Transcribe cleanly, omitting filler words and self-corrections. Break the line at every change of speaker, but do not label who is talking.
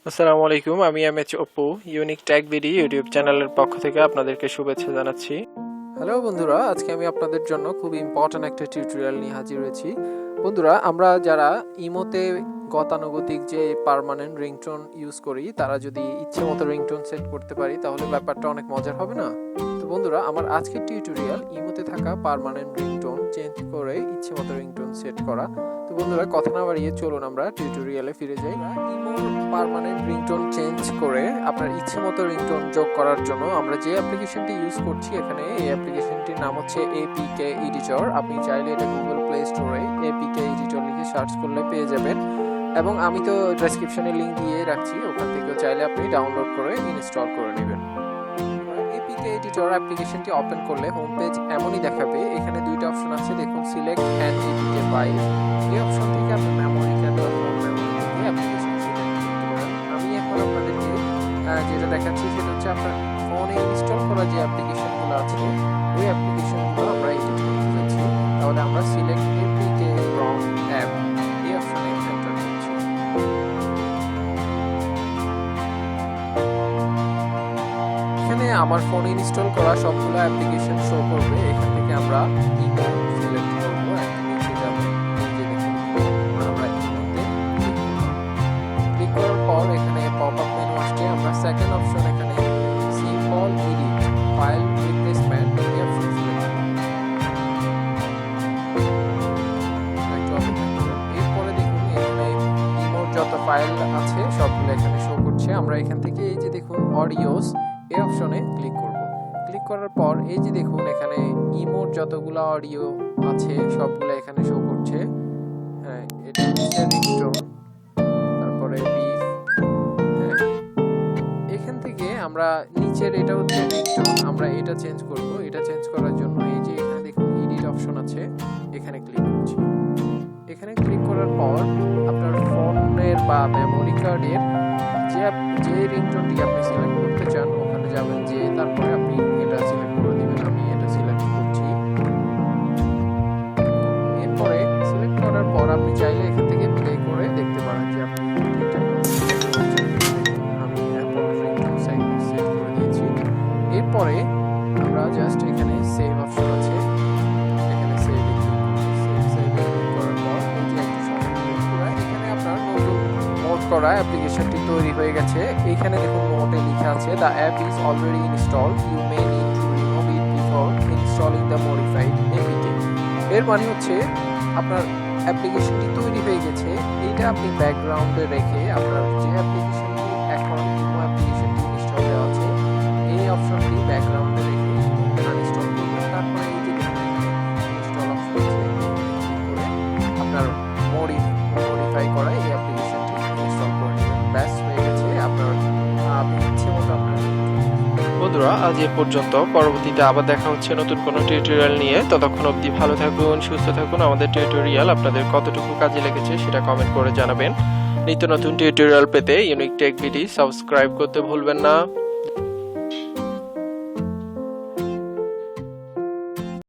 আসসালামু আলাইকুম, আমি অপু ইউনিক টেক ভিডি ইউটিউব চ্যানেলের পক্ষ থেকে আপনাদেরকে শুভেচ্ছা জানাচ্ছি। হ্যালো বন্ধুরা, আজকে আমি আপনাদের জন্য খুব ইম্পর্ট্যান্ট একটা টিউটোরিয়াল নিয়ে হাজির হয়েছি। বন্ধুরা, আমরা যারা ইমোতে গতানুগতিক যে পার্মানেন্ট রিংটোন ইউজ করি, তারা যদি ইচ্ছে মতো রিংটোন সেট করতে পারি তাহলে ব্যাপারটা অনেক মজার হবে না? তো বন্ধুরা, আমার আজকের টিউটোরিয়াল ইমোতে থাকা পার্মানেন্ট রিংটোন চেঞ্জ করে ইচ্ছে মতো রিংটোন সেট করা। তো বন্ধুরা, কথা না বাড়িয়ে চলুন আমরা টিউটোরিয়ালে ফিরে যাই। ইমোর পার্মানেন্ট রিংটোন চেঞ্জ করে আপনার ইচ্ছে মতো রিংটোন যোগ করার জন্য আমরা যে অ্যাপ্লিকেশনটি ইউজ করছি, এখানে এই অ্যাপ্লিকেশনটির নাম হচ্ছে APK এডিটর। আপনি চাইলে এটা গুগল প্লে স্টোরে APK এডিটর লিখে সার্চ করলে পেয়ে যাবেন, এবং আমি তো ডেসক্রিপশনে লিংক দিয়ে রাখছি, ওখান থেকেও চাইলে আপনি ডাউনলোড করে ইনস্টল করে নেবেন। APK এডিটর অ্যাপ্লিকেশনটি ওপেন করলে হোম পেজ এমনই দেখাবে। এখানে দুইটা অপশন আছে, দেখুন, সিলেক্ট অ্যান APK ফাইল। এই অপশন থেকে আপনি মেমোরি কার্ড বা ফোন মেমোরি থেকে অ্যাপ্লিকেশন সিলেক্ট করতে পারেন। আমি এখন আপনাদেরকে যেটা দেখাচ্ছি সেটা হচ্ছে আপনার ফোনে ইনস্টল করা যে অ্যাপ্লিকেশনগুলো আছে, ওই অ্যাপ্লিকেশনগুলো আমরা এডিট করতে যাচ্ছি। তাহলে আমরা সিলেক্ট APK ফ্রম অ্যাপ এই অপশনে এন্টার করছি। এখানে আমার ফোনে ইনস্টল করা সবগুলো অ্যাপ্লিকেশন শো করবে। এখান থেকে আমরা ইমো সিলেক্ট করব, নিচে যাবে, নিচে দেখুন আমরা ইমোতে ক্লিক করার পর এখানে পপআপ মেনু আসছে। আমরা সেকেন্ড অপশন এখানে সিম্পল এডিট ফাইল রিপ্লেসমেন্ট এই অপশন সিলেক্ট করব। এরপরে দেখুন এখানে ইমোর যত ফাইল আছে সবগুলো এখানে শো করছে। আমরা এখান থেকে এই যে দেখুন অডিওস এই অপশনে ক্লিক করব। ক্লিক করার পর এই যে দেখুন এখানে ইমোর যতগুলো অডিও আছে সবগুলো এখানে শো করছে। হ্যাঁ, এটা হচ্ছে রিংটোন, তারপরে বিফ। হ্যাঁ, এখান থেকে আমরা নিচের এটা হচ্ছে রিংটোন, আমরা এটা চেঞ্জ করব। এটা চেঞ্জ করার জন্য এই যে এখানে দেখুন এডিট অপশন আছে, এখানে ক্লিক করছি। এখানে ক্লিক করার পর আপনার ফোনের বা মেমোরি কার্ডের যে রিংটোনটি আপনি সিলেক্ট করতে চান ওখানে যাবেন, যে তারপরে আপনি এটা সিলেক্ট করে দিবেন। আমি এটা সিলেক্ট করছি। এরপরে সিলেক্ট করার পর আপনি চাইলে এখান থেকে প্লে করে দেখতে পারেন যে আপনি আমি রিংটোন সেট করে দিয়েছি। এরপরে আমরা জাস্ট এখানে সেভ অপশন আছে, এখানে সেভ করার পর এই যে একটু সময় এখানে আপনার নতুন মোড করা অ্যাপ্লিকেশনটি তৈরি হয়ে গেছে। এখানে দেখুন নোটে লেখা আছে the app is already installed, you may need to remove it before installing the modified APK। এর মানে হচ্ছে আপনার অ্যাপ্লিকেশনটি তৈরি হয়ে গেছে, এইটা আপনি ব্যাকগ্রাউন্ডে রেখে আপনার যে অ্যাপ্লিকেশনটি এখন ইমো অ্যাপ্লিকেশনটি ইনস্টল দেওয়া আছে এই অপশনটি ব্যাকগ্রাউন্ডে রেখে আনইনস্টল করবেন। তারপরে এই যে ইনস্টল অপশন আছে, করে আপনার মডিফাই করা এই অ্যাপ্লিকেশনটি ইনস্টল করে নেবেন। ব্যাস, হয়ে গেছে আপনার ইচ্ছে মতো আপনার। বন্ধুরা, আজ এ পর্যন্ত। পরবর্তীতে আবার দেখা হচ্ছে নতুন কোনো টিউটোরিয়াল নিয়ে। ততক্ষণ অবধি ভালো থাকুন, সুস্থ থাকুন। আমাদের টিউটোরিয়াল আপনাদের কতটুকু কাজে লেগেছে সেটা কমেন্ট করে জানাবেন। নিত্য নতুন টিউটোরিয়াল পেতে ইউনিক টেক ভিডি সাবস্ক্রাইব করতে ভুলবেন না।